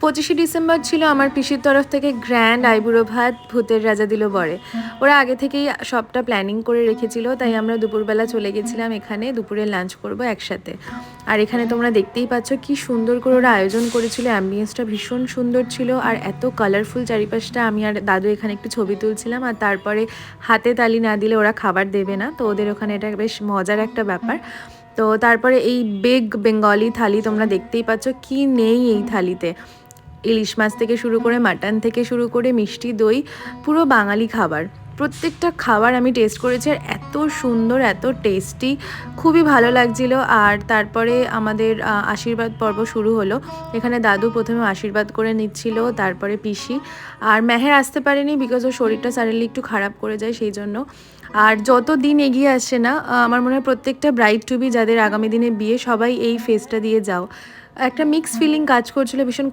25শে December ছিল আমার পিসির তরফ থেকে গ্র্যান্ড আইবুড়ো ভাত ভূতের রাজা দিল বরে। ওরা আগে থেকেই সবটা প্ল্যানিং করে রেখেছিল, তাই আমরা দুপুরবেলা চলে গেছিলাম এখানে দুপুরে লাঞ্চ করব একসাথে। আর এখানে তোমরা দেখতেই পাচ্ছ কি সুন্দর করে ওরা আয়োজন করেছিল, অ্যাম্বিয়েন্সটা ভীষণ সুন্দর ছিল আর এত কালারফুল চারিপাশটা। আমি আর দাদু এখানে একটু ছবি তুলছিলাম, আর তারপরে হাতে তালি না দিলে ওরা খাবার দেবে না, তো ওদের ওখানে এটা বেশ মজার একটা ব্যাপার। তো তারপরে এই বিগ বেঙ্গলি থালি তোমরা দেখতেই পাচ্ছ, কি নেই এই থালিতে। ইলিশ মাছ থেকে শুরু করে মাটন থেকে শুরু করে মিষ্টি দই, পুরো বাঙালি খাবার। প্রত্যেকটা খাবার আমি টেস্ট করেছি আর এত সুন্দর, এত টেস্টি, খুবই ভালো লাগছিল। আর তারপরে আমাদের আশীর্বাদ পর্ব শুরু হলো। এখানে দাদু প্রথমে আশীর্বাদ করে নিচ্ছিল, তারপরে পিসি। আর মেহের আসতে পারেনি বিকজ ওর শরীরটা সাডেনলি একটু খারাপ করে যায় সেই জন্য। আর যত দিন এগিয়ে আসছে না, আমার মনে হয় প্রত্যেকটা ব্রাইড টু বি যাদের আগামী দিনে বিয়ে, সবাই এই ফেজটা দিয়ে যাও। একটা মিক্স ফিলিং কাজ করছিল, ভীষণ